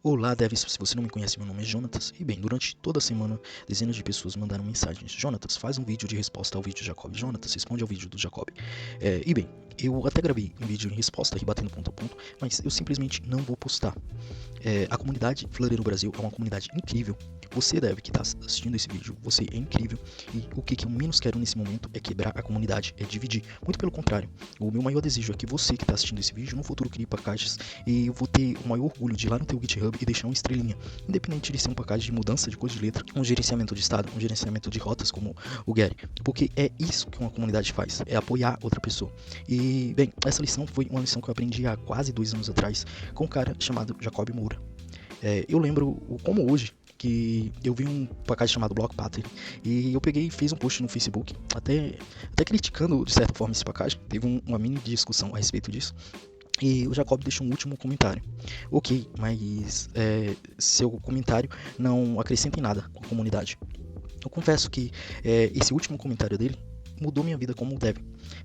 Olá, Devis, se você não me conhece, meu nome é Jonatas, e bem, durante toda a semana, dezenas de pessoas mandaram mensagens. Jonatas, faz um vídeo de resposta ao vídeo de Jacob. Jonatas, responde ao vídeo do Jacob. E bem, eu até gravei um vídeo em resposta, rebatendo ponto a ponto, mas eu simplesmente não vou postar. A comunidade Fleury no Brasil é uma comunidade incrível. Você deve que está assistindo esse vídeo, você é incrível, e o que eu menos quero nesse momento é quebrar a comunidade, é dividir. Muito pelo contrário, o meu maior desejo é que você que está assistindo esse vídeo no futuro crie pacages, e eu vou ter o maior orgulho de ir lá no teu GitHub e deixar uma estrelinha, independente de ser um package de mudança de código de letra, um gerenciamento de estado, um gerenciamento de rotas como o Gary, porque é isso que uma comunidade faz, é apoiar outra pessoa. E bem, essa lição foi uma lição que eu aprendi há quase 2 anos atrás com um cara chamado Jacob Moura. Eu lembro como hoje que eu vi um package chamado Block Pattern e eu peguei e fiz um post no Facebook, até criticando de certa forma esse package. Teve uma mini discussão a respeito disso. E o Jacob deixou um último comentário. Ok, mas seu comentário não acrescenta em nada com a comunidade. Eu confesso que esse último comentário dele mudou minha vida como dev,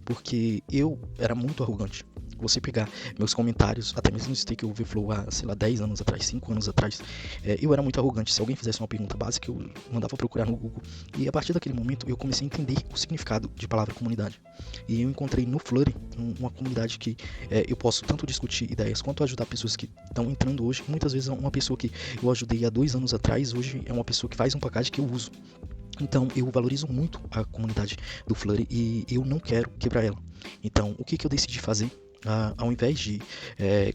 porque eu era muito arrogante. Você pegar meus comentários, até mesmo no Stack Overflow há, 10 anos atrás, 5 anos atrás, eu era muito arrogante. Se alguém fizesse uma pergunta básica, eu mandava procurar no Google. E a partir daquele momento, eu comecei a entender o significado de palavra comunidade. E eu encontrei no Fleury uma comunidade que eu posso tanto discutir ideias quanto ajudar pessoas que estão entrando hoje. Muitas vezes uma pessoa que eu ajudei há 2 anos atrás, hoje é uma pessoa que faz um package que eu uso. Então eu valorizo muito a comunidade do Fleury e eu não quero quebrar ela. Então o que eu decidi fazer? Ao invés de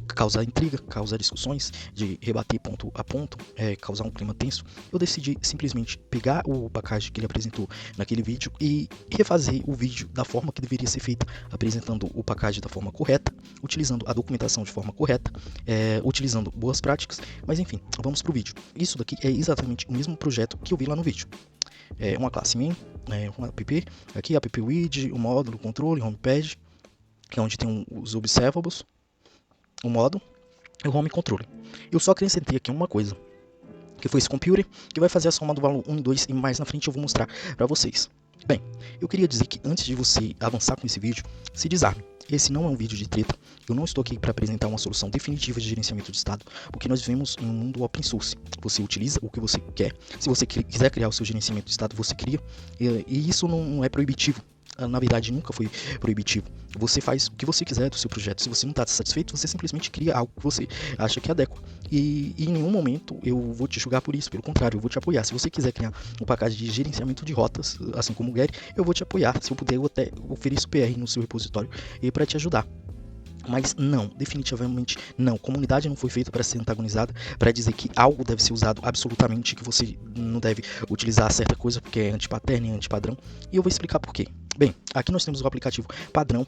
causar intriga, causar discussões, de rebater ponto a ponto, causar um clima tenso, eu decidi simplesmente pegar o package que ele apresentou naquele vídeo e refazer o vídeo da forma que deveria ser feita, apresentando o package da forma correta, utilizando a documentação de forma correta, utilizando boas práticas, mas enfim, vamos para o vídeo. Isso daqui é exatamente o mesmo projeto que eu vi lá no vídeo. Uma classe min, um app, aqui app widget, o módulo, controle, homepage, que é onde tem os observables, o modo e o home controle. Eu só acrescentei aqui uma coisa, que foi esse computer, que vai fazer a soma do valor 1 e 2, e mais na frente eu vou mostrar para vocês. Bem, eu queria dizer que antes de você avançar com esse vídeo, se desarme. Esse não é um vídeo de treta, eu não estou aqui para apresentar uma solução definitiva de gerenciamento de estado, porque nós vivemos em um mundo open source. Você utiliza o que você quer, se você quiser criar o seu gerenciamento de estado, você cria, e isso não é proibitivo. Na verdade, nunca foi proibitivo. Você faz o que você quiser do seu projeto. Se você não está satisfeito, você simplesmente cria algo que você acha que adequa. E em nenhum momento eu vou te julgar por isso. Pelo contrário, eu vou te apoiar. Se você quiser criar um package de gerenciamento de rotas, assim como o Gary, eu vou te apoiar. Se eu puder, eu até ofereço PR no seu repositório para te ajudar. Mas não, definitivamente não. Comunidade não foi feita para ser antagonizada, para dizer que algo deve ser usado absolutamente, que você não deve utilizar certa coisa porque é anti-pattern, é anti-padrão. E eu vou explicar por quê. Bem, aqui nós temos o aplicativo padrão,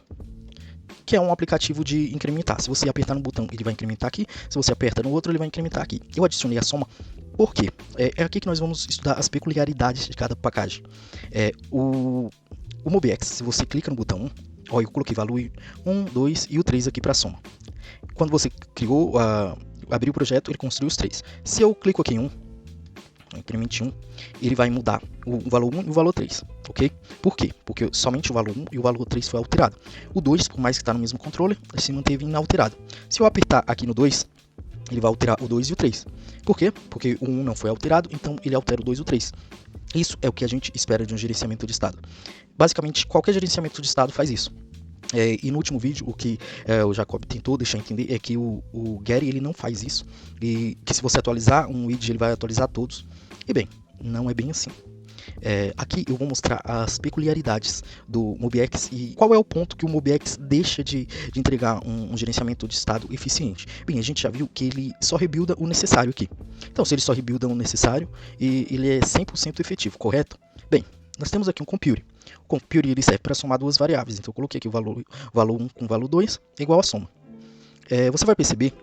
que é um aplicativo de incrementar. Se você apertar no botão, ele vai incrementar aqui. Se você aperta no outro, ele vai incrementar aqui. Eu adicionei a soma. Por quê? É aqui que nós vamos estudar as peculiaridades de cada package. O MobiX, se você clica no botão 1, ó, eu coloquei valor 1, 2 e o 3 aqui para soma. Quando você criou, abriu o projeto, ele construiu os 3. Se eu clico aqui em 1, incremente 1, ele vai mudar o valor 1 e o valor 3, ok? Por quê? Porque somente o valor 1 e o valor 3 foi alterado. O 2, por mais que está no mesmo controle, se manteve inalterado. Se eu apertar aqui no 2, ele vai alterar o 2 e o 3. Por quê? Porque o 1 não foi alterado, então ele altera o 2 e o 3. Isso é o que a gente espera de um gerenciamento de estado. Basicamente, qualquer gerenciamento de estado faz isso. E no último vídeo, o que o Jacob tentou deixar entender é que o Gary ele não faz isso. E que se você atualizar um widget, ele vai atualizar todos. E bem, não é bem assim. Aqui eu vou mostrar as peculiaridades do MobiX e qual é o ponto que o MobiX deixa de entregar um gerenciamento de estado eficiente. Bem, a gente já viu que ele só rebuilda o necessário aqui. Então, se ele só rebuilda o necessário, ele é 100% efetivo, correto? Bem, nós temos aqui um compute. O compute ele serve para somar duas variáveis. Então, eu coloquei aqui o valor 1 com o valor 2 é igual a soma. Você vai perceber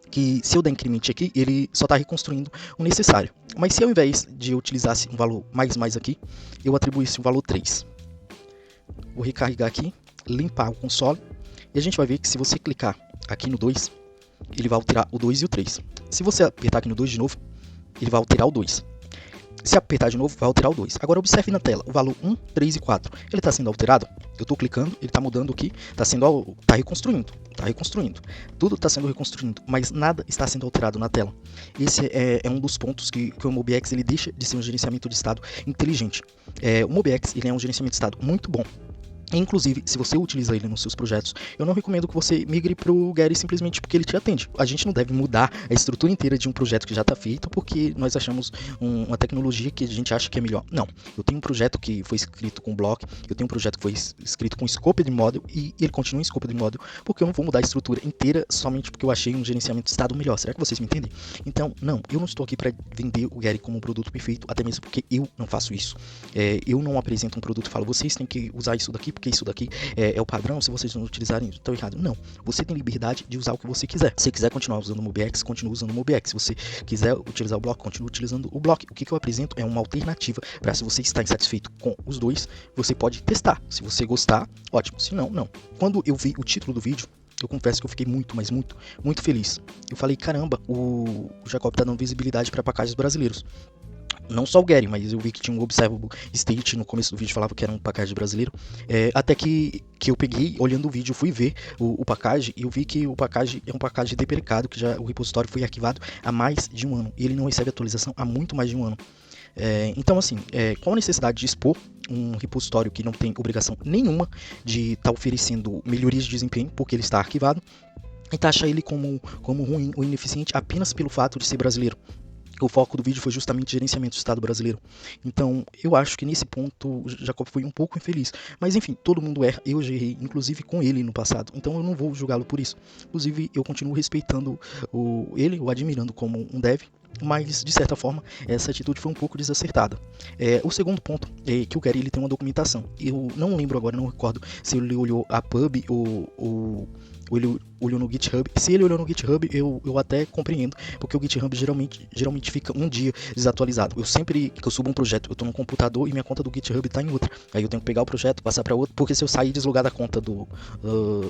que se eu der increment aqui, ele só está reconstruindo o necessário. Mas se ao invés de eu utilizasse um valor mais aqui, eu atribuísse o valor 3. Vou recarregar aqui, limpar o console, e a gente vai ver que se você clicar aqui no 2, ele vai alterar o 2 e o 3. Se você apertar aqui no 2 de novo, ele vai alterar o 2. Se apertar de novo, vai alterar o 2. Agora observe na tela, o valor 1, 3 e 4. Ele está sendo alterado? Eu estou clicando, ele está mudando aqui, está reconstruindo. Tudo está sendo reconstruído, mas nada está sendo alterado na tela. Esse é um dos pontos que o MobiX ele deixa de ser um gerenciamento de estado inteligente. O MobiX ele é um gerenciamento de estado muito bom. Inclusive, se você utiliza ele nos seus projetos, eu não recomendo que você migre para o Getty simplesmente porque ele te atende. A gente não deve mudar a estrutura inteira de um projeto que já está feito porque nós achamos uma tecnologia que a gente acha que é melhor. Não, eu tenho um projeto que foi escrito com Block, eu tenho um projeto que foi escrito com Scoped Model e ele continua em Scoped Model porque eu não vou mudar a estrutura inteira somente porque eu achei um gerenciamento de estado melhor. Será que vocês me entendem? Então, não, eu não estou aqui para vender o Getty como um produto perfeito, até mesmo porque eu não faço isso. Eu não apresento um produto e falo, vocês têm que usar isso daqui porque isso daqui é o padrão, se vocês não utilizarem, estão errado. Não, você tem liberdade de usar o que você quiser. Se você quiser continuar usando o MobiX, continue usando o MobiX. Se você quiser utilizar o Block, continue utilizando o Block. O que eu apresento é uma alternativa para, se você está insatisfeito com os dois, você pode testar. Se você gostar, ótimo. Se não, não. Quando eu vi o título do vídeo, eu confesso que eu fiquei muito feliz. Eu falei, caramba, o Jacob tá dando visibilidade para packages brasileiros. Não só o Getty, mas eu vi que tinha um Observable State no começo do vídeo, falava que era um package brasileiro. Até que eu peguei, olhando o vídeo, fui ver o package e eu vi que o package é um package deprecado, que já o repositório foi arquivado há mais de um ano. E ele não recebe atualização há muito mais de um ano. Então, assim, qual a necessidade de expor um repositório que não tem obrigação nenhuma de estar oferecendo melhorias de desempenho, porque ele está arquivado, e taxa ele como ruim ou ineficiente apenas pelo fato de ser brasileiro? O foco do vídeo foi justamente gerenciamento do Estado brasileiro. Então, eu acho que nesse ponto o Jacob foi um pouco infeliz. Mas enfim, todo mundo erra, eu já errei, inclusive com ele no passado. Então eu não vou julgá-lo por isso. Inclusive, eu continuo respeitando ele, o admirando como um dev. Mas, de certa forma, essa atitude foi um pouco desacertada. O segundo ponto é que o Getty ele tem uma documentação. Eu não lembro agora, não recordo se ele olhou a pub ou ele olhou no GitHub. Se ele olhou no GitHub, eu até compreendo, porque o GitHub geralmente fica um dia desatualizado. Eu sempre que eu subo um projeto, eu estou no computador e minha conta do GitHub está em outra. Aí eu tenho que pegar o projeto, passar para outro, porque se eu sair e deslogar da conta do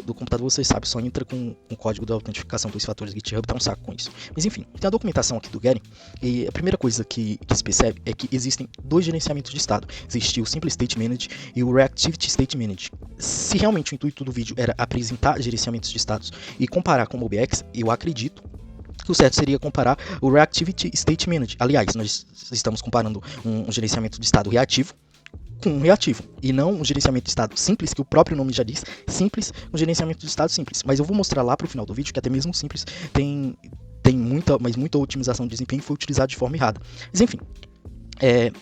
computador, vocês sabem, só entra com o código da autentificação dos fatores do GitHub, tá um saco com isso. Mas enfim, tem a documentação aqui do Getty, e a primeira coisa que se percebe é que existem dois gerenciamentos de estado. Existe o Simple State Managed e o Reactivity State Managed. Se realmente o intuito do vídeo era apresentar gerenciamentos de estados e comparar com o MobiX, eu acredito que o certo seria comparar o Reactivity State Managed. Aliás, nós estamos comparando um gerenciamento de estado reativo com um reativo, e não um gerenciamento de estado simples, que o próprio nome já diz, simples, um gerenciamento de estado simples. Mas eu vou mostrar lá para o final do vídeo que até mesmo simples tem muita otimização de desempenho e foi utilizado de forma errada. Mas enfim,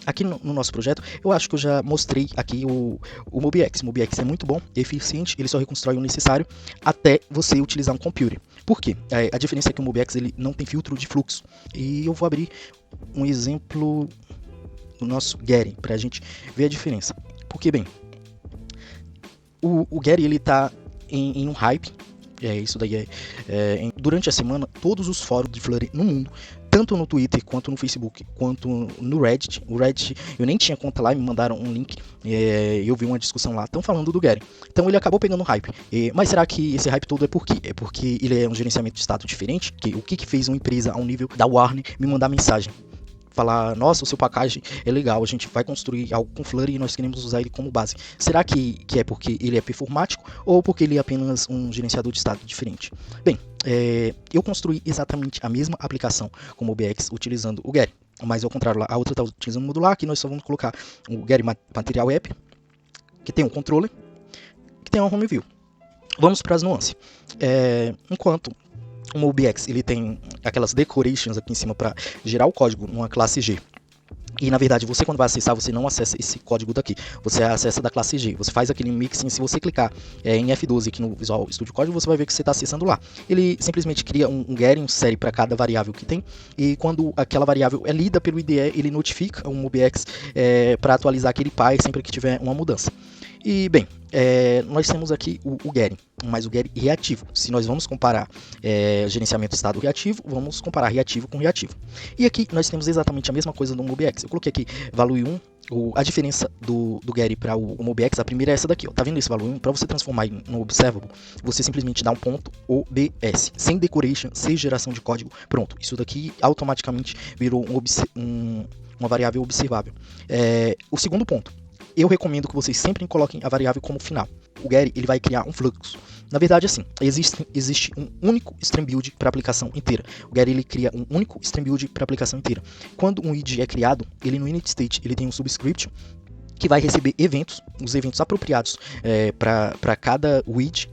aqui no nosso projeto, eu acho que eu já mostrei aqui o MobiX. O MobiX é muito bom, é eficiente, ele só reconstrói o necessário até você utilizar um computer. Por quê? A diferença é que o MobiX ele não tem filtro de fluxo. E eu vou abrir um exemplo do nosso Getty para a gente ver a diferença. Porque, bem, o Getty ele está em um hype. Isso daí durante a semana, todos os fóruns de Flutter no mundo, tanto no Twitter, quanto no Facebook, quanto no Reddit. O Reddit, eu nem tinha conta lá, me mandaram um link, eu vi uma discussão lá, estão falando do Getty. Então ele acabou pegando hype. Mas será que esse hype todo é por quê? É porque ele é um gerenciamento de status diferente? O que fez uma empresa ao nível da Warner me mandar mensagem? Falar, nossa, o seu package é legal, a gente vai construir algo com Flutter e nós queremos usar ele como base. Será que é porque ele é performático ou porque ele é apenas um gerenciador de estado diferente? Bem, eu construí exatamente a mesma aplicação com o MobiX utilizando o Getty, mas ao contrário, lá, a outra está utilizando o modular, aqui nós só vamos colocar o Getty Material App, que tem um controller, que tem uma home view. Vamos para as nuances. Enquanto o MobiX ele tem aquelas decorations aqui em cima para gerar o código numa classe G. E na verdade, você quando vai acessar, você não acessa esse código daqui, você acessa da classe G. Você faz aquele mixing, se você clicar em F12 aqui no Visual Studio Code, você vai ver que você está acessando lá. Ele simplesmente cria um Getty, um série para cada variável que tem, e quando aquela variável é lida pelo IDE, ele notifica o MobiX para atualizar aquele PY sempre que tiver uma mudança. E bem, nós temos aqui o Getting, mas o Getting reativo. Se nós vamos comparar gerenciamento estado reativo, vamos comparar reativo com reativo. E aqui nós temos exatamente a mesma coisa no MobiX. Eu coloquei aqui value 1, a diferença do Getting para o MobiX, a primeira é essa daqui, ó. Tá vendo esse value 1? Para você transformar em um observable, você simplesmente dá um ponto OBS, sem decoration, sem geração de código, pronto. Isso daqui automaticamente virou uma variável observável. O segundo ponto, eu recomendo que vocês sempre coloquem a variável como final. O Getting ele vai criar um fluxo. Na verdade, assim, existe um único stream build para a aplicação inteira. O Getting ele cria um único stream build para a aplicação inteira. Quando um id é criado, ele no init state ele tem um subscript que vai receber eventos, os eventos apropriados para cada id.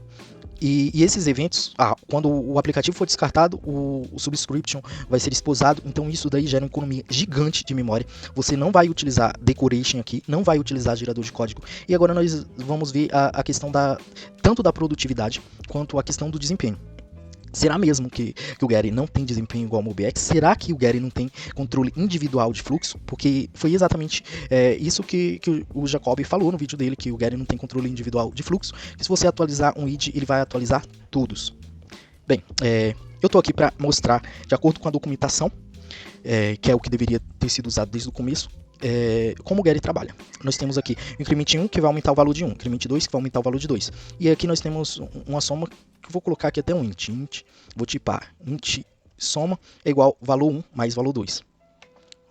E esses eventos, quando o aplicativo for descartado, o subscription vai ser esposado, então isso daí gera uma economia gigante de memória. Você não vai utilizar decoration aqui, não vai utilizar gerador de código. E agora nós vamos ver a questão tanto da produtividade quanto a questão do desempenho. Será mesmo que o Getting não tem desempenho igual ao MobiX? Será que o Getting não tem controle individual de fluxo? Porque foi exatamente isso que o Jacob falou no vídeo dele, que o Getting não tem controle individual de fluxo. E se você atualizar um id, ele vai atualizar todos. Bem, eu estou aqui para mostrar, de acordo com a documentação, que é o que deveria ter sido usado desde o começo, como o Getting trabalha. Nós temos aqui o increment 1 que vai aumentar o valor de 1, increment 2 que vai aumentar o valor de 2. E aqui nós temos uma soma que eu vou colocar aqui até um int, vou tipar int soma é igual valor 1 mais valor 2.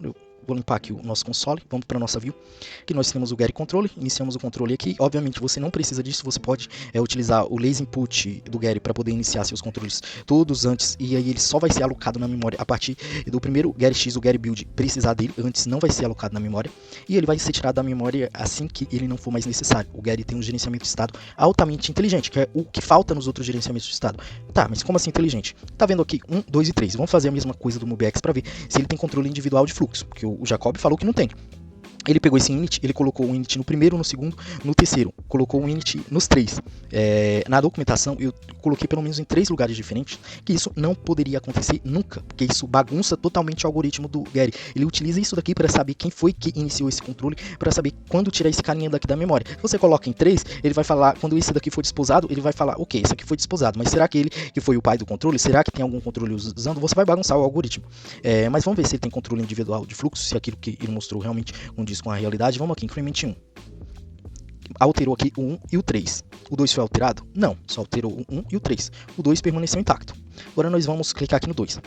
Eu vou limpar aqui o nosso console, vamos para a nossa view. Aqui nós temos o Getting controle, iniciamos o controle aqui. Obviamente você não precisa disso, você pode utilizar o lazy input do Getting para poder iniciar seus controles todos antes, e aí ele só vai ser alocado na memória a partir do primeiro GetX, o Getting build precisar dele, antes não vai ser alocado na memória, e ele vai ser tirado da memória assim que ele não for mais necessário. O Getting tem um gerenciamento de estado altamente inteligente, que é o que falta nos outros gerenciamentos de estado. Tá, mas como assim inteligente? Tá vendo aqui 1, 2 e 3. Vamos fazer a mesma coisa do MobiX para ver se ele tem controle individual de fluxo, porque o Jacob falou que não tem. Ele pegou esse init, ele colocou o init no primeiro, no segundo, no terceiro, colocou o init nos 3. Na documentação eu coloquei pelo menos em 3 lugares diferentes, que isso não poderia acontecer nunca, porque isso bagunça totalmente o algoritmo do Getting. Ele utiliza isso daqui para saber quem foi que iniciou esse controle, para saber quando tirar esse carinha daqui da memória. Se você coloca em 3, ele vai falar, quando esse daqui for desposado, ele vai falar, ok, esse aqui foi desposado, mas será que ele que foi o pai do controle? Será que tem algum controle usando? Você vai bagunçar o algoritmo. Mas vamos ver se ele tem controle individual de fluxo, se aquilo que ele mostrou realmente condiz com a realidade. Vamos aqui, increment 1. Alterou aqui o 1 e o 3. O 2 foi alterado? Não, só alterou o 1 e o 3. O 2 permaneceu intacto. Agora nós vamos clicar aqui no 2.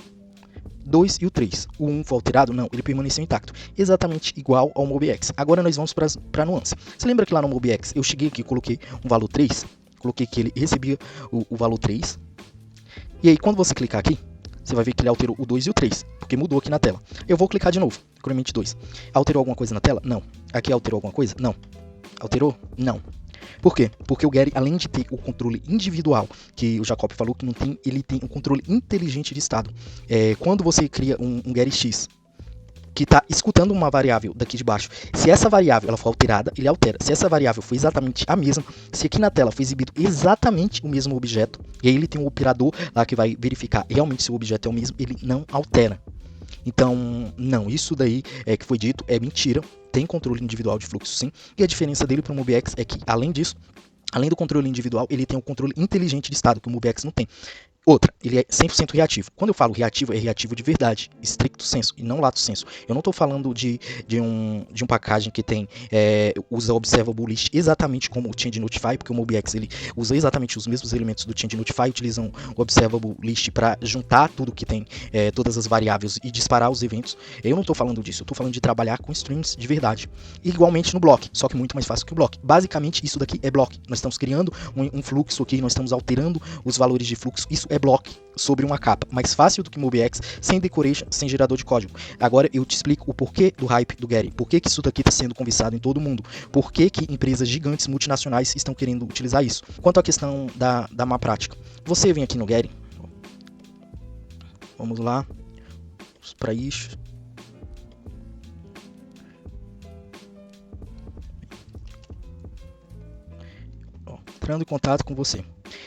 2 e o 3. O 1 foi alterado? Não, ele permaneceu intacto. Exatamente igual ao MobiX. Agora nós vamos para a nuance. Você lembra que lá no MobiX eu cheguei aqui e coloquei um valor 3? Coloquei que ele recebia o valor 3. E aí quando você clicar aqui, você vai ver que ele alterou o 2 e o 3, porque mudou aqui na tela. Eu vou clicar de novo, increment 2. Alterou alguma coisa na tela? Não. Aqui alterou alguma coisa? Não. Alterou? Não. Por quê? Porque o Getting, além de ter o controle individual, que o Jacob falou que não tem, ele tem um controle inteligente de estado. Quando você cria um GetX que está escutando uma variável daqui de baixo, se essa variável ela for alterada, ele altera. Se essa variável for exatamente a mesma, se aqui na tela foi exibido exatamente o mesmo objeto, e aí ele tem um operador lá que vai verificar realmente se o objeto é o mesmo, ele não altera. Então, não, isso daí que foi dito é mentira. Tem controle individual de fluxo sim, e a diferença dele para o MobiX é que, além disso, além do controle individual, ele tem um controle inteligente de estado, que o MobiX não tem. Outra, ele é 100% reativo. Quando eu falo reativo, é reativo de verdade, estricto sensu, e não lato sensu. Eu não estou falando de um packaging que tem usa observable list exatamente como o change notify, porque o MobiX ele usa exatamente os mesmos elementos do change notify, utilizam o observable list para juntar tudo que tem, todas as variáveis e disparar os eventos. Eu não estou falando disso, eu estou falando de trabalhar com streams de verdade. Igualmente no block, só que muito mais fácil que o block. Basicamente isso daqui é block. Nós estamos criando um fluxo aqui, nós estamos alterando os valores de fluxo. Isso é block sobre uma capa, mais fácil do que MobiX, sem decoration, sem gerador de código. Agora eu te explico o porquê do hype do Getting, por que isso daqui está sendo conversado em todo mundo, por que empresas gigantes multinacionais estão querendo utilizar isso. Quanto à questão da má prática, você vem aqui no Getting, vamos lá, para isso. Entrando em contato com você.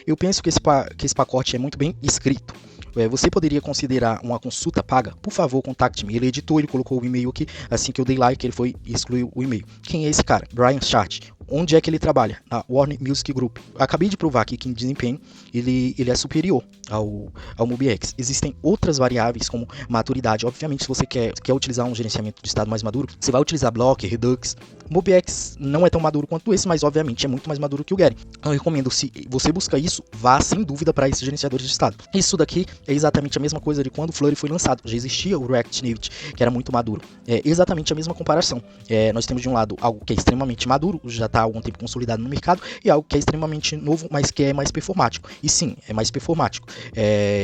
Eu penso que esse pacote é muito bem escrito. Você poderia considerar uma consulta paga? Por favor, contacte-me. Ele editou, ele colocou o e-mail aqui. Assim que eu dei like, ele foi e excluiu o e-mail. Quem é esse cara? Brian Chart. onde é que ele trabalha? Na Warner Music Group. Acabei de provar aqui que em desempenho ele é superior ao MobiX. Existem outras variáveis como maturidade. Obviamente, se você quer utilizar um gerenciamento de estado mais maduro, você vai utilizar Block, Redux. O MobiX não é tão maduro quanto esse, mas obviamente é muito mais maduro que o Getty. Então eu recomendo, se você busca isso, vá sem dúvida para esses gerenciadores de estado. Isso daqui é exatamente a mesma coisa de quando o Flurry foi lançado. Já existia o React Native, que era muito maduro. É exatamente a mesma comparação. Nós temos de um lado algo que é extremamente maduro, já está há algum tempo consolidado no mercado, e algo que é extremamente novo, mas que é mais performático. E sim, é mais performático.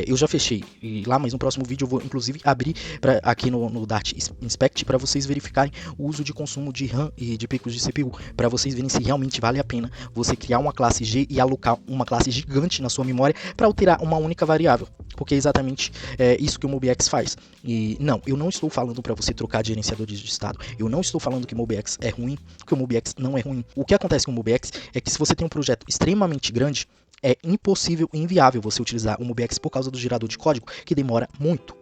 Eu já fechei e lá, mas no próximo vídeo eu vou inclusive abrir aqui no Dart Inspect para vocês verificarem o uso de consumo de RAM e de picos de CPU, para vocês verem se realmente vale a pena você criar uma classe G e alocar uma classe gigante na sua memória para alterar uma única variável, porque é exatamente isso que o MobiX faz. E não, eu não estou falando para você trocar de gerenciadores de estado, eu não estou falando que o MobiX é ruim, porque o MobiX não é ruim. O que acontece com o MobiX é que se você tem um projeto extremamente grande, é impossível e inviável você utilizar o MobiX por causa do gerador de código, que demora muito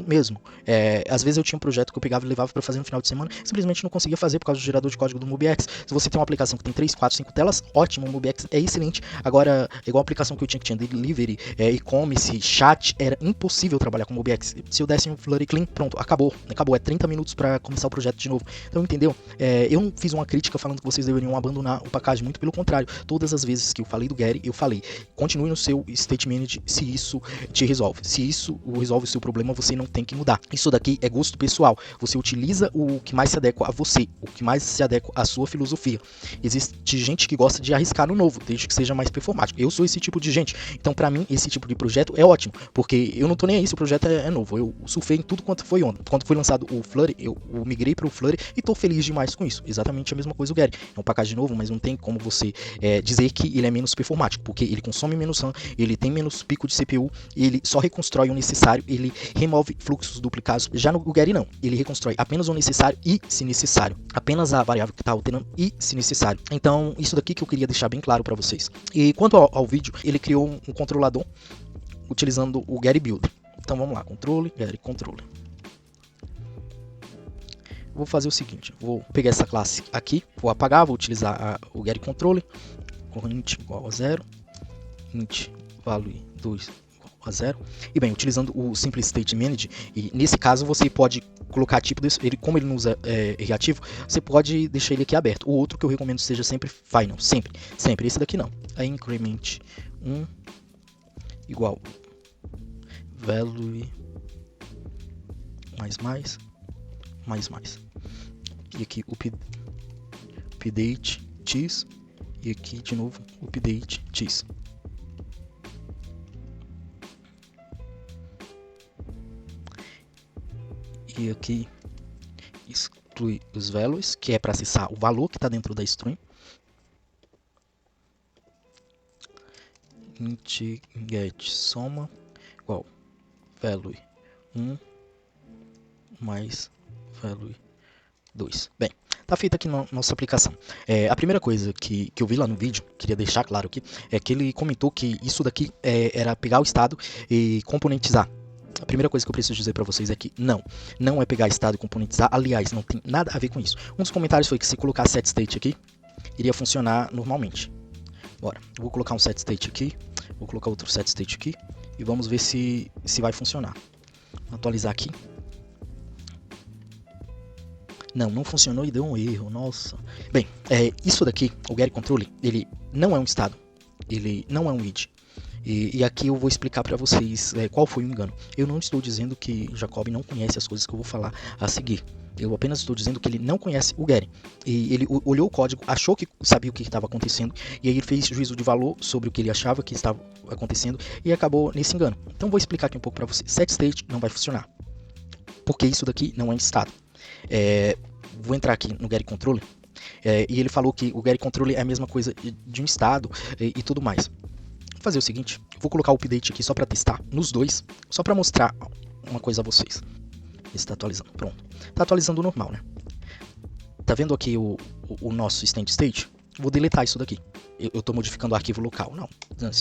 mesmo. Às vezes eu tinha um projeto que eu pegava e levava para fazer no final de semana, simplesmente não conseguia fazer por causa do gerador de código do MobiX. Se você tem uma aplicação que tem 3, 4, 5 telas, ótimo, o MobiX é excelente. Agora, igual a aplicação que tinha delivery, e-commerce, chat, era impossível trabalhar com o MobiX. Se eu desse um Flurry clean, pronto, acabou, é 30 minutos para começar o projeto de novo. Então, entendeu? Eu não fiz uma crítica falando que vocês deveriam abandonar o package, muito pelo contrário. Todas as vezes que eu falei do Getty, eu falei, continue no seu state manager se isso te resolve. Se isso resolve o seu problema, você não tem que mudar. Isso daqui é gosto pessoal. Você utiliza o que mais se adequa a você, o que mais se adequa à sua filosofia. Existe gente que gosta de arriscar no novo, desde que seja mais performático. Eu sou esse tipo de gente. Então, para mim, esse tipo de projeto é ótimo, porque eu não tô nem aí se o projeto é novo. Eu surfei em tudo quanto foi ontem. Quando foi lançado o Flurry, eu migrei para o Flurry e tô feliz demais com isso. Exatamente a mesma coisa o Getty. É um package novo, mas não tem como você dizer que ele é menos performático, porque ele consome menos RAM, ele tem menos pico de CPU, ele só reconstrói o necessário, ele remove fluxos duplicados. Já no Getty não, ele reconstrói apenas o necessário e se necessário, apenas a variável que está alterando e se necessário. Então isso daqui que eu queria deixar bem claro para vocês. E quanto ao vídeo, ele criou um controlador utilizando o Getty Build. Então vamos lá, controle, Getty controle. Vou fazer o seguinte, vou pegar essa classe aqui, vou apagar, vou utilizar o Getty controle, com int igual a 0, int value 2 a 0. E bem, utilizando o Simple State Manager, e nesse caso você pode colocar tipo desse, ele, como ele não usa reativo, você pode deixar ele aqui aberto. O outro que eu recomendo seja sempre final, sempre, esse daqui não. Aí increment 1 igual value mais. E aqui update cheese, e aqui de novo update cheese. E aqui exclui os values, que é para acessar o valor que está dentro da string. Int get soma igual value 1 mais value 2. Bem, tá feita aqui na nossa aplicação. A primeira coisa que eu vi lá no vídeo, queria deixar claro aqui, é que ele comentou que isso daqui era pegar o estado e componentizar. A primeira coisa que eu preciso dizer para vocês é que não é pegar estado e componentizar. Aliás, não tem nada a ver com isso. Um dos comentários foi que se colocar set state aqui, iria funcionar normalmente. Bora, eu vou colocar um set state aqui, vou colocar outro set state aqui e vamos ver se vai funcionar. Vou atualizar aqui. Não funcionou e deu um erro, nossa. Bem, isso daqui, o Getty Control, ele não é um estado, ele não é um id. E aqui eu vou explicar para vocês qual foi o engano. Eu não estou dizendo que Jacob não conhece as coisas que eu vou falar a seguir. Eu apenas estou dizendo que ele não conhece o Getty. E ele olhou o código, achou que sabia o que estava acontecendo, e aí ele fez juízo de valor sobre o que ele achava que estava acontecendo e acabou nesse engano. Então vou explicar aqui um pouco para você. Set state não vai funcionar, porque isso daqui não é estado. Vou entrar aqui no Getty Control, e ele falou que o Getty Control é a mesma coisa de um estado e tudo mais. Vou fazer o seguinte, vou colocar o update aqui só para testar nos dois, só para mostrar uma coisa a vocês. Está atualizando, pronto. Está atualizando normal, né? Tá vendo aqui o nosso stand state? Vou deletar isso daqui. Eu estou modificando o arquivo local. Não,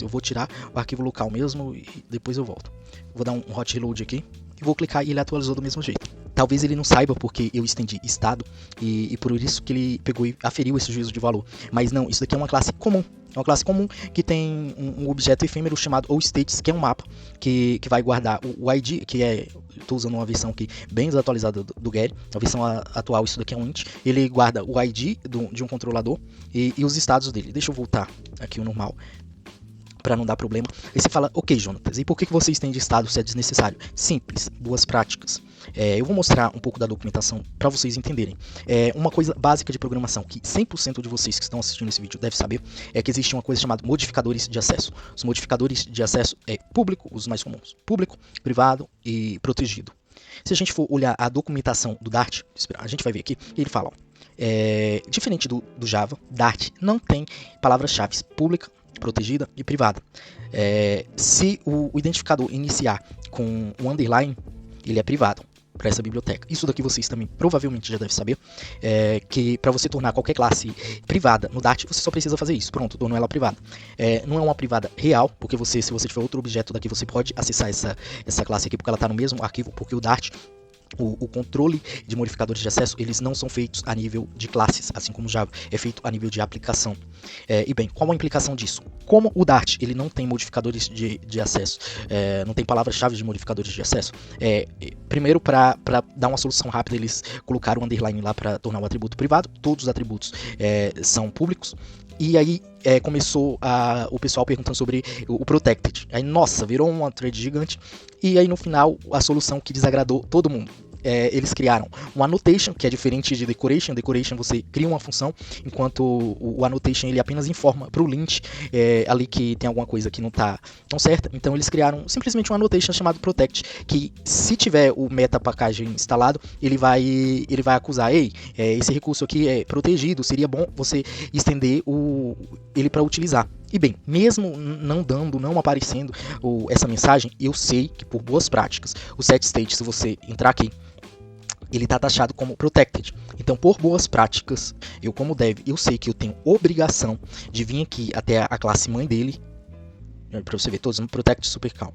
eu vou tirar o arquivo local mesmo e depois eu volto. Vou dar um hot reload aqui e vou clicar e ele atualizou do mesmo jeito. Talvez ele não saiba porque eu estendi estado e por isso que ele pegou e aferiu esse juízo de valor. Mas não, isso daqui é uma classe comum. É uma classe comum que tem um objeto efêmero chamado allStates, que é um mapa que vai guardar o ID, que é... Estou usando uma versão aqui bem desatualizada do Gary. A versão atual, isso daqui é um int. Ele guarda o ID de um controlador e os estados dele. Deixa eu voltar aqui o normal, para não dar problema. Aí você fala, ok, Jonatas, e por que você estende estado se é desnecessário? Simples, boas práticas. Eu vou mostrar um pouco da documentação para vocês entenderem. Uma coisa básica de programação que 100% de vocês que estão assistindo esse vídeo devem saber é que existe uma coisa chamada modificadores de acesso. Os modificadores de acesso é público, os mais comuns, público, privado e protegido. Se a gente for olhar a documentação do Dart, a gente vai ver aqui, ele fala, ó, diferente do Java, Dart não tem palavras-chave pública, protegida e privada. Se o identificador iniciar com um underline, ele é privado para essa biblioteca. Isso daqui vocês também provavelmente já devem saber, que para você tornar qualquer classe privada no Dart, você só precisa fazer isso. Pronto, tornou ela privada. Não é uma privada real, porque se você tiver outro objeto daqui, você pode acessar essa classe aqui, porque ela está no mesmo arquivo, porque o Dart... O controle de modificadores de acesso, eles não são feitos a nível de classes, assim como o Java, é feito a nível de aplicação. E bem, qual a implicação disso? Como o Dart ele não tem modificadores de acesso, não tem palavras-chave de modificadores de acesso, primeiro, para dar uma solução rápida, eles colocaram um underline lá para tornar o atributo privado, todos os atributos são públicos. E aí começou o pessoal perguntando sobre o Protected. Aí, nossa, virou uma thread gigante. E aí no final, a solução que desagradou todo mundo. Eles criaram um annotation, que é diferente de decoration. Decoration você cria uma função, enquanto o annotation ele apenas informa para o lint ali que tem alguma coisa que não está tão certa. Então eles criaram simplesmente um annotation chamado protect, que se tiver o meta packaging instalado, ele vai acusar, ei, esse recurso aqui é protegido, seria bom você estender ele para utilizar. E bem, mesmo não aparecendo essa mensagem, eu sei que por boas práticas, o setState, se você entrar aqui, ele está taxado como protected. Então, por boas práticas, eu como dev, eu sei que eu tenho obrigação de vir aqui até a classe mãe dele, para você ver todos no protect super calm.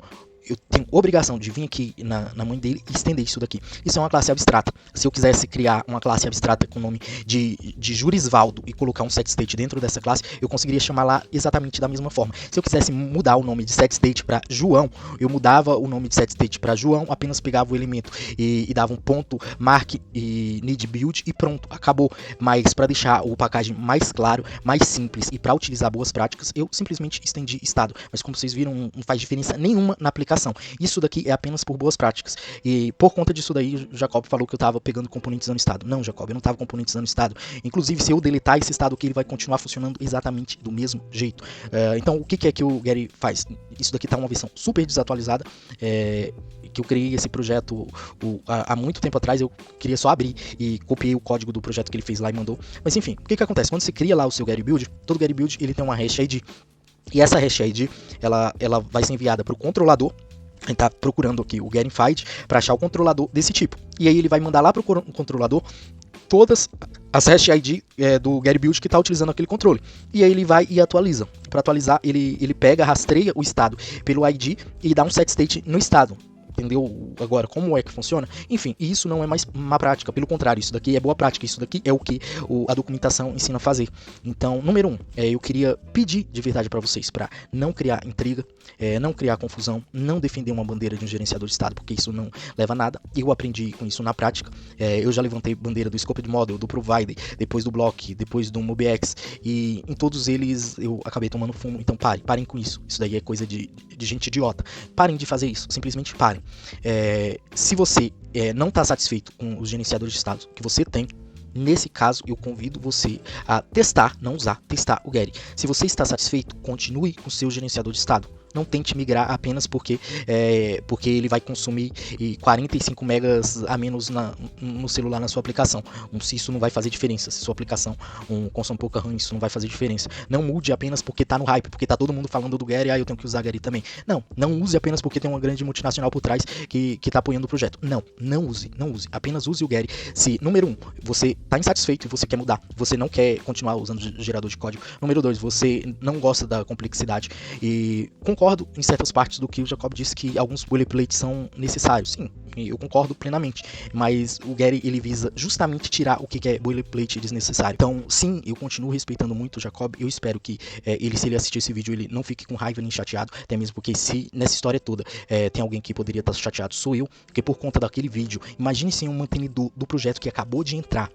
Eu tenho obrigação de vir aqui na mãe dele e estender isso daqui. Isso é uma classe abstrata. Se eu quisesse criar uma classe abstrata com o nome de Jurisvaldo e colocar um setState dentro dessa classe, eu conseguiria chamar lá exatamente da mesma forma. Se eu quisesse mudar o nome de setState para João, eu mudava o nome de setState para João, apenas pegava o elemento e dava um ponto, mark e need build e pronto, acabou. Mas para deixar o packaging mais claro, mais simples e para utilizar boas práticas, eu simplesmente estendi estado. Mas como vocês viram, não faz diferença nenhuma na aplicação. Isso daqui é apenas por boas práticas. E por conta disso daí, o Jacob falou que eu estava pegando componentizando estado. Não, Jacob, eu não estava componentizando estado. Inclusive, se eu deletar esse estado aqui, ele vai continuar funcionando exatamente do mesmo jeito. Então, o que é que o Gary faz? Isso daqui está uma versão super desatualizada. Que eu criei esse projeto há muito tempo atrás. Eu queria só abrir e copiei o código do projeto que ele fez lá e mandou. Mas enfim, o que acontece? Quando você cria lá o seu Gary Build, todo Gary Build ele tem uma hash ID. E essa hash ID, ela vai ser enviada para o controlador. Ele está procurando aqui o getInFind para achar o controlador desse tipo. E aí ele vai mandar lá para o controlador todas as hash ID do getBuild que está utilizando aquele controle. E aí ele vai e atualiza. Para atualizar, ele pega, rastreia o estado pelo ID e dá um setState no estado. Entendeu agora como é que funciona? Enfim, isso não é mais má prática, pelo contrário, isso daqui é boa prática, isso daqui é o que a documentação ensina a fazer. Então, número 1, eu queria pedir de verdade para vocês, para não criar intriga, não criar confusão, não defender uma bandeira de um gerenciador de estado, porque isso não leva a nada. Eu aprendi com isso na prática, eu já levantei bandeira do Scoped Model, do Provider, depois do Block, depois do MobiX, e em todos eles eu acabei tomando fumo. Então parem com isso, isso daí é coisa de gente idiota. Parem de fazer isso, simplesmente parem. Se você não está satisfeito com os gerenciadores de estado que você tem, nesse caso eu convido você a testar, não usar, testar o Gary. Se você está satisfeito, continue com o seu gerenciador de estado. Não tente migrar apenas porque ele vai consumir 45 megas a menos no celular na sua aplicação. Se isso não vai fazer diferença, se sua aplicação consome pouca RAM, isso não vai fazer diferença. Não mude apenas porque está no hype, porque está todo mundo falando do Gary, eu tenho que usar Gary também. Não use apenas porque tem uma grande multinacional por trás que está apoiando o projeto. Não use. Apenas use o Gary. Se, número 1, você está insatisfeito e você quer mudar, você não quer continuar usando o gerador de código. Número 2, você não gosta da complexidade e com concordo em certas partes do que o Jacob disse, que alguns boilerplates são necessários. Sim, eu concordo plenamente, mas o Gary, ele visa justamente tirar o que é boilerplate desnecessário. Então, sim, eu continuo respeitando muito o Jacob. Eu espero que se ele assistir esse vídeo, ele não fique com raiva nem chateado, até mesmo porque se nessa história toda tem alguém que poderia estar chateado, sou eu, porque por conta daquele vídeo, imagine se um mantenedor do projeto que acabou de entrar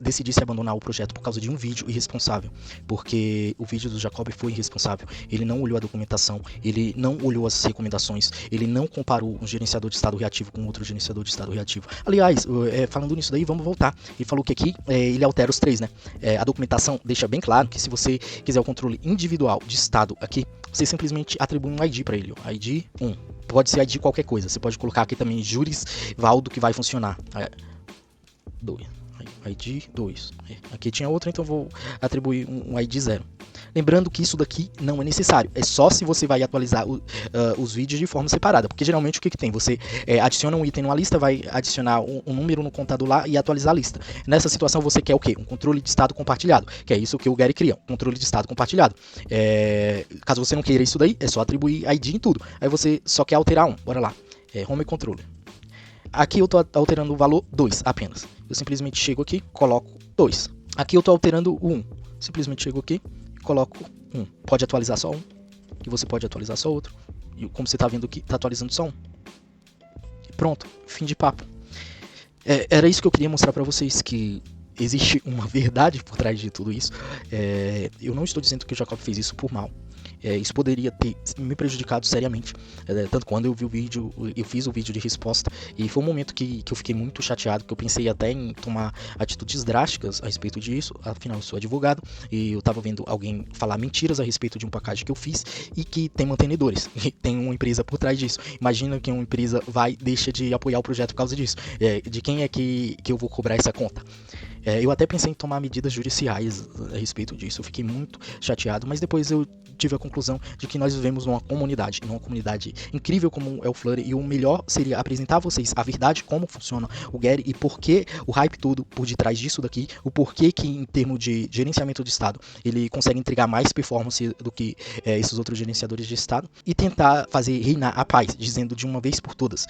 decidisse abandonar o projeto por causa de um vídeo irresponsável, porque o vídeo do Jacob foi irresponsável. Ele não olhou a documentação, ele não olhou as recomendações, ele não comparou um gerenciador de estado reativo com outro gerenciador de estado reativo. Aliás, falando nisso daí, vamos voltar. Ele falou que aqui ele altera os três, né? A documentação deixa bem claro que se você quiser o controle individual de estado aqui, você simplesmente atribui um ID para ele, ó. ID 1. Pode ser ID qualquer coisa. Você pode colocar aqui também Juris Valdo, que vai funcionar. 2. ID 2. Aqui tinha outro, então vou atribuir um ID 0. Lembrando que isso daqui não é necessário. É só se você vai atualizar os vídeos de forma separada. Porque geralmente o que tem? Você adiciona um item numa lista, vai adicionar um número no contador lá e atualizar a lista. Nessa situação você quer o quê? Um controle de estado compartilhado. Que é isso que o Gary cria. Um controle de estado compartilhado. Caso você não queira isso daí, é só atribuir ID em tudo. Aí você só quer alterar um. Bora lá. Home Controller. Aqui eu estou alterando o valor 2 apenas. Eu simplesmente chego aqui, coloco 2. Aqui eu estou alterando o 1. Simplesmente chego aqui, coloco 1. Pode atualizar só um, que você pode atualizar só outro. E como você está vendo aqui, está atualizando só um. Pronto, fim de papo. Era isso que eu queria mostrar para vocês, que existe uma verdade por trás de tudo isso. Eu não estou dizendo que o Jacob fez isso por mal. Isso poderia ter me prejudicado seriamente. Tanto quando eu vi o vídeo, eu fiz o vídeo de resposta, e foi um momento que eu fiquei muito chateado, que eu pensei até em tomar atitudes drásticas a respeito disso. Afinal, eu sou advogado e eu estava vendo alguém falar mentiras a respeito de um package que eu fiz e que tem mantenedores, e tem uma empresa por trás disso. Imagina que uma empresa deixa de apoiar o projeto por causa disso. De quem é que eu vou cobrar essa conta? Eu até pensei em tomar medidas judiciais a respeito disso. Eu fiquei muito chateado, mas depois eu tive a conclusão de que nós vivemos numa comunidade incrível como é o Flurry, e o melhor seria apresentar a vocês a verdade, como funciona o Gary e por que o hype todo por detrás disso daqui, o porquê que em termos de gerenciamento de estado ele consegue entregar mais performance do que esses outros gerenciadores de estado, e tentar fazer reinar a paz, dizendo de uma vez por todas,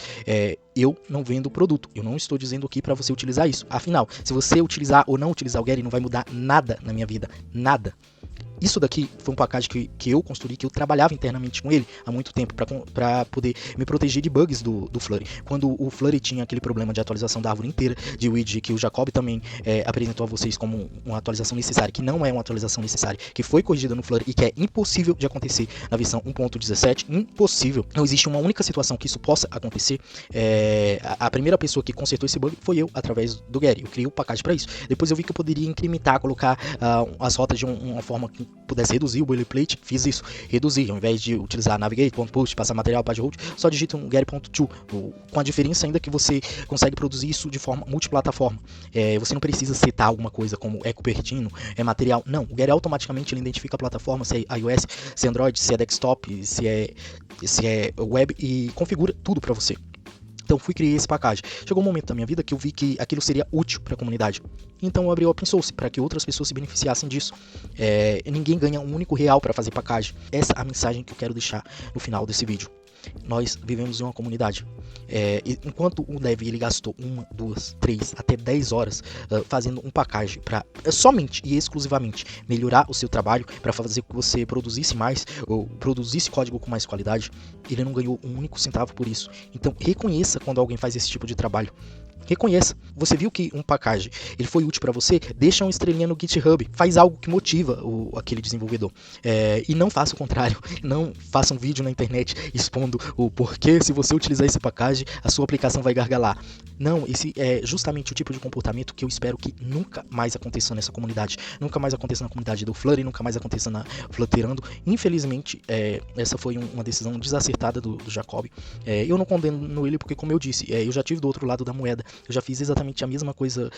eu não vendo produto, eu não estou dizendo aqui para você utilizar isso. Afinal, se você utilizar ou não utilizar o Gary, não vai mudar nada na minha vida, nada. Isso daqui foi um package que eu construí, que eu trabalhava internamente com ele há muito tempo para poder me proteger de bugs do Flurry. Quando o Flurry tinha aquele problema de atualização da árvore inteira, de widget, que o Jacob também apresentou a vocês como uma atualização necessária, que não é uma atualização necessária, que foi corrigida no Flurry e que é impossível de acontecer na versão 1.17, impossível. Não existe uma única situação que isso possa acontecer. A primeira pessoa que consertou esse bug foi eu, através do Gary. Eu criei o package para isso. Depois eu vi que eu poderia incrementar, colocar as rotas de uma forma que pudesse reduzir o boilerplate, fiz isso, reduzir, ao invés de utilizar navigate.post, passar material, page route, só digita um Gary.to, com a diferença ainda que você consegue produzir isso de forma multiplataforma. Você não precisa setar alguma coisa como é Cupertino, é material, não, o Gary automaticamente ele identifica a plataforma, se é iOS, se é Android, se é desktop, se é web, e configura tudo para você. Então fui criar esse package. Chegou um momento da minha vida que eu vi que aquilo seria útil para a comunidade. Então eu abri o Open Source para que outras pessoas se beneficiassem disso. Ninguém ganha um único real para fazer package. Essa é a mensagem que eu quero deixar no final desse vídeo. Nós vivemos em uma comunidade. Enquanto o dev ele gastou 1, 2, 3, até 10 horas fazendo um package para somente e exclusivamente melhorar o seu trabalho, para fazer com que você produzisse mais, ou produzisse código com mais qualidade, ele não ganhou um único centavo por isso. Então reconheça quando alguém faz esse tipo de trabalho. Reconheça. Você viu que um package ele foi útil para você? Deixa uma estrelinha no GitHub. Faz algo que motiva aquele desenvolvedor. E não faça o contrário. Não faça um vídeo na internet expondo o porquê, se você utilizar esse package, a sua aplicação vai gargalar. Não, esse é justamente o tipo de comportamento que eu espero que nunca mais aconteça nessa comunidade. Nunca mais aconteça na comunidade do Flurry, nunca mais aconteça na Flutterando. Infelizmente, essa foi uma decisão desacertada do Jacob. Eu não condeno ele porque, como eu disse, eu já tive do outro lado da moeda. Eu já fiz exatamente a mesma coisa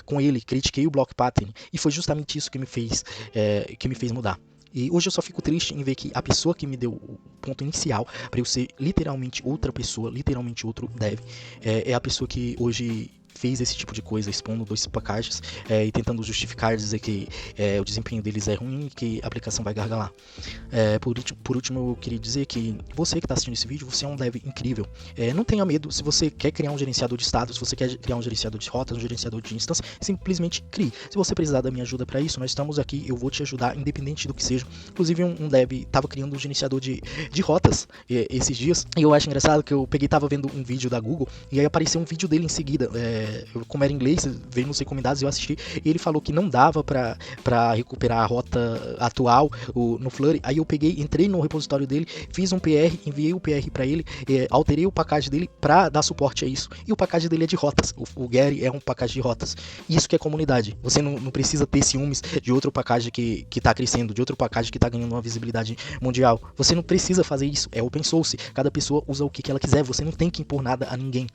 com ele, critiquei o block pattern, e foi justamente isso que me fez mudar. E hoje eu só fico triste em ver que a pessoa que me deu o ponto inicial para eu ser literalmente outra pessoa, literalmente outro dev, é a pessoa que hoje fez esse tipo de coisa, expondo dois packages e tentando justificar, dizer que o desempenho deles é ruim e que a aplicação vai gargalar. Por último, eu queria dizer que você que está assistindo esse vídeo, você é um dev incrível. Não tenha medo, se você quer criar um gerenciador de status, se você quer criar um gerenciador de rotas, um gerenciador de instância, simplesmente crie. Se você precisar da minha ajuda para isso, nós estamos aqui, eu vou te ajudar, independente do que seja. Inclusive, um dev estava criando um gerenciador de rotas esses dias, e eu acho engraçado que eu tava vendo um vídeo da Google, e aí apareceu um vídeo dele em seguida, como era em inglês, veio nos recomendados, eu assisti, e ele falou que não dava para recuperar a rota atual no Flurry. Aí eu entrei no repositório dele, fiz um PR, enviei o PR para ele, alterei o package dele para dar suporte a isso, e o package dele é de rotas, o Gary é um package de rotas. Isso que é comunidade. Você não precisa ter ciúmes de outro package que tá crescendo, de outro package que tá ganhando uma visibilidade mundial. Você não precisa fazer isso, é open source, cada pessoa usa o que ela quiser, você não tem que impor nada a ninguém.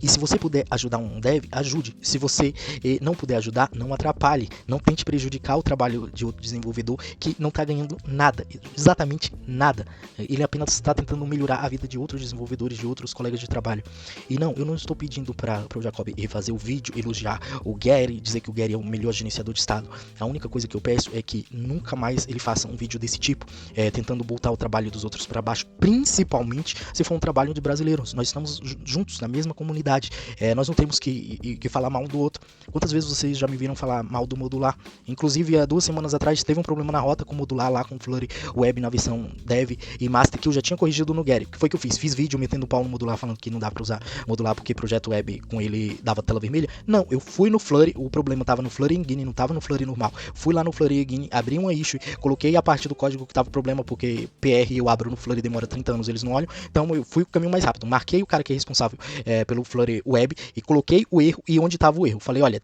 E se você puder ajudar um dev, ajude. Se você não puder ajudar, não atrapalhe, não tente prejudicar o trabalho de outro desenvolvedor que não está ganhando nada, exatamente nada. Ele apenas está tentando melhorar a vida de outros desenvolvedores, de outros colegas de trabalho. E não, eu não estou pedindo para o Jacob refazer o vídeo, elogiar o Gary, dizer que o Gary é o melhor gerenciador de estado. A única coisa que eu peço é que nunca mais ele faça um vídeo desse tipo, tentando botar o trabalho dos outros para baixo, principalmente se for um trabalho de brasileiros. Nós estamos juntos na mesma comunidade, nós não temos que falar mal um do outro. Quantas vezes vocês já me viram falar mal do modular? Inclusive, há 2 semanas atrás teve um problema na rota com o modular lá, com o Flurry Web na versão Dev e Master, que eu já tinha corrigido no Gary. O que foi que eu fiz? Fiz vídeo metendo o pau no modular, falando que não dá pra usar modular porque projeto web com ele dava tela vermelha. Não, eu fui no Flurry, o problema tava no Flurry Engine, não tava no Flurry normal. Fui lá no Flurry Engine, abri uma issue, coloquei a parte do código que tava problema, porque PR eu abro no Flurry, demora 30 anos, eles não olham. Então eu fui o caminho mais rápido, marquei o cara que é responsável pelo Flurry Web e coloquei o erro e onde tava o erro. Falei, olha,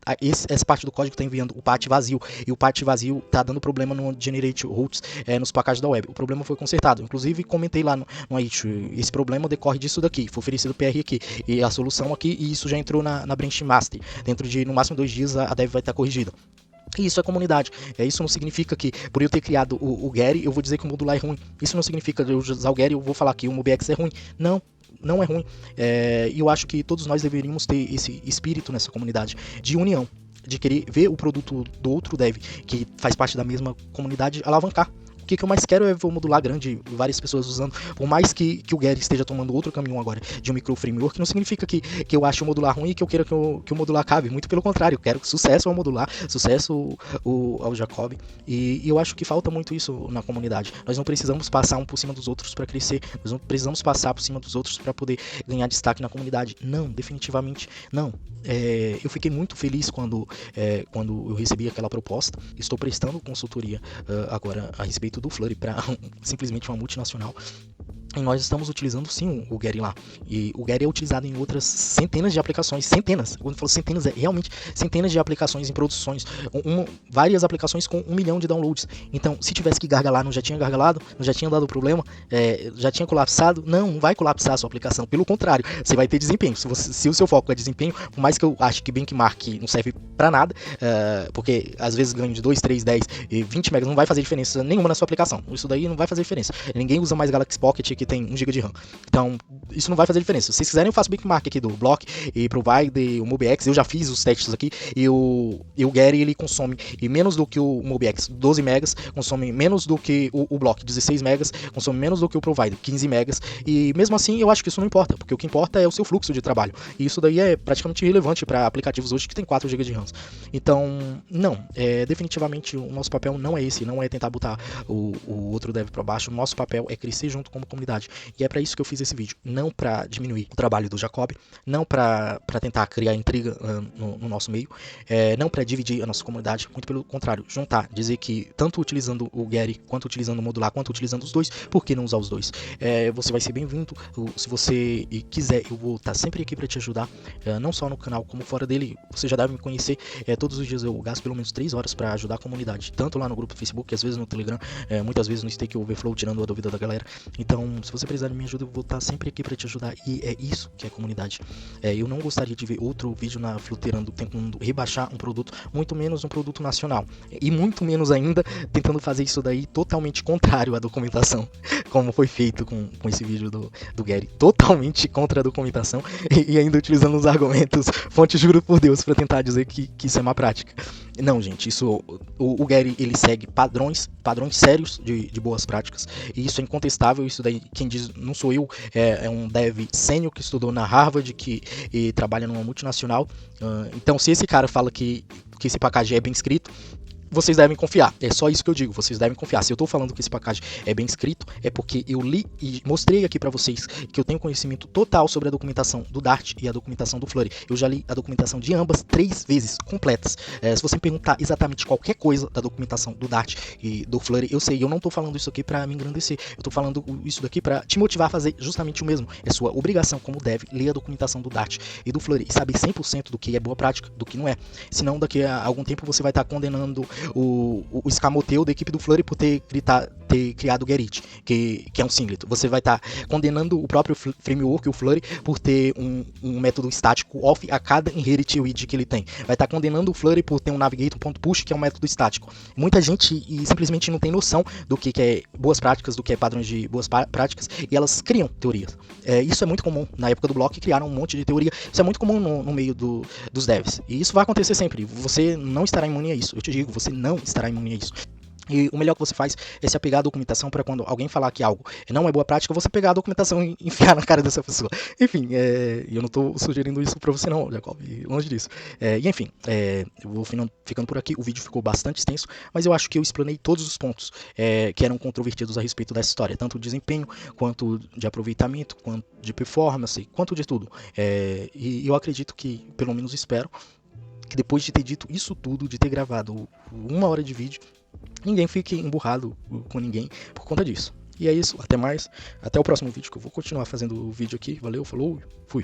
essa parte do código tá enviando o path vazio, e o path vazio tá dando problema no generate routes nos packages da web. O problema foi consertado. Inclusive, comentei lá no issue, esse problema decorre disso daqui, foi oferecido PR aqui, e a solução aqui, e isso já entrou na branch master. Dentro de, no máximo, 2 dias, a dev vai estar corrigida. E isso é comunidade. Isso não significa que, por eu ter criado o Gary, eu vou dizer que o modular é ruim. Isso não significa que eu usar o Gary, eu vou falar que o MobX é ruim. Não é ruim. E eu acho que todos nós deveríamos ter esse espírito nessa comunidade de união, de querer ver o produto do outro dev, que faz parte da mesma comunidade, alavancar. O que eu mais quero é ver o modular grande, várias pessoas usando. Por mais que o Gary esteja tomando outro caminho agora de um micro framework, não significa que eu ache o modular ruim e que eu queira que o modular acabe. Muito pelo contrário, eu quero sucesso ao modular, sucesso ao Jacob. E eu acho que falta muito isso na comunidade. Nós não precisamos passar um por cima dos outros para crescer. Nós não precisamos passar por cima dos outros para poder ganhar destaque na comunidade. Não, definitivamente não. Eu fiquei muito feliz quando eu recebi aquela proposta. Estou prestando consultoria agora a respeito do Flurry para simplesmente uma multinacional. E nós estamos utilizando sim o Gary lá. E o Gary é utilizado em outras centenas de aplicações. Centenas. Quando eu falo centenas, é realmente centenas de aplicações em produções. Várias aplicações com 1 milhão de downloads. Então, se tivesse que gargalar, não já tinha gargalado? Não já tinha dado problema? Já tinha colapsado? Não vai colapsar a sua aplicação. Pelo contrário, você vai ter desempenho. Se o seu foco é desempenho, por mais que eu ache que benchmark não serve para nada, porque às vezes ganho de 2, 3, 10 e 20 megas não vai fazer diferença nenhuma na sua aplicação. Isso daí não vai fazer diferença. Ninguém usa mais Galaxy Pocket que tem 1 GB de RAM. Então, isso não vai fazer diferença. Se vocês quiserem, eu faço benchmark aqui do Block e Provide, o MobX. Eu já fiz os testes aqui e o Gary ele consome menos do que o MobX, 12 megas, consome menos do que o Block, 16 megas, consome menos do que o Provide, 15 megas. E mesmo assim, eu acho que isso não importa, porque o que importa é o seu fluxo de trabalho. E isso daí é praticamente irrelevante para aplicativos hoje que tem 4 GB de RAM. Então, não, definitivamente o nosso papel não é esse, não é tentar botar o outro dev para baixo. O nosso papel é crescer junto como comunidade. E é para isso que eu fiz esse vídeo, não para diminuir o trabalho do Jacob, não para tentar criar intriga no nosso meio, não para dividir a nossa comunidade, muito pelo contrário, juntar, dizer que tanto utilizando o Gary, quanto utilizando o modular, quanto utilizando os dois, por que não usar os dois? Você vai ser bem-vindo, se você quiser, eu vou estar sempre aqui para te ajudar, não só no canal, como fora dele. Você já deve me conhecer, todos os dias eu gasto pelo menos 3 horas para ajudar a comunidade, tanto lá no grupo do Facebook, às vezes no Telegram, muitas vezes no Stack Overflow, tirando a dúvida da galera. Então, se você precisar de minha ajuda, eu vou estar sempre aqui para te ajudar, e é isso que é comunidade. Eu não gostaria de ver outro vídeo na Fluterando tentando rebaixar um produto, muito menos um produto nacional, e muito menos ainda tentando fazer isso daí totalmente contrário à documentação. como foi feito com esse vídeo do Gary, totalmente contra a documentação e ainda utilizando os argumentos, fonte juro por Deus, para tentar dizer que isso é má prática. Não, gente, isso o Gary ele segue padrões sérios de boas práticas, e isso é incontestável. Isso daí quem diz não sou eu, é um dev sênior que estudou na Harvard, e trabalha numa multinacional. Então, se esse cara fala que esse package é bem escrito, vocês devem confiar. É só isso que eu digo, vocês devem confiar. Se eu tô falando que esse package é bem escrito, é porque eu li e mostrei aqui pra vocês que eu tenho conhecimento total sobre a documentação do Dart e a documentação do Flurry. Eu já li a documentação de ambas 3 vezes completas. Se você me perguntar exatamente qualquer coisa da documentação do Dart e do Flurry, eu sei. Eu não tô falando isso aqui pra me engrandecer. Eu tô falando isso daqui pra te motivar a fazer justamente o mesmo. É sua obrigação como dev ler a documentação do Dart e do Flurry e saber 100% do que é boa prática, do que não é. Senão, daqui a algum tempo você vai estar condenando o escamoteio da equipe do Flurry por ter criado o Gerrit, que é um singlet. Você vai estar condenando o próprio framework, o Flurry, por ter um método estático off a cada inherit read que ele tem. Vai estar condenando o Flurry por ter um navigator.push, que é um método estático. Muita gente simplesmente não tem noção do que é boas práticas, do que é padrões de boas práticas, e elas criam teorias. Isso é muito comum. Na época do Block criaram um monte de teoria. Isso é muito comum no meio dos devs. E isso vai acontecer sempre. Você não estará imune a isso. Eu te digo, você não estará imune a isso. E o melhor que você faz é se apegar à documentação para quando alguém falar que algo não é boa prática, você pegar a documentação e enfiar na cara dessa pessoa. Enfim, eu não estou sugerindo isso para você não, Jacob, longe disso. Enfim, eu vou ficando por aqui. O vídeo ficou bastante extenso, mas eu acho que eu explanei todos os pontos que eram controvertidos a respeito dessa história, tanto de desempenho, quanto de aproveitamento, quanto de performance, quanto de tudo. E eu acredito que, pelo menos espero, que depois de ter dito isso tudo, de ter gravado 1 hora de vídeo, ninguém fique emburrado com ninguém por conta disso. E é isso, até mais, até o próximo vídeo, que eu vou continuar fazendo o vídeo aqui. Valeu, falou, fui!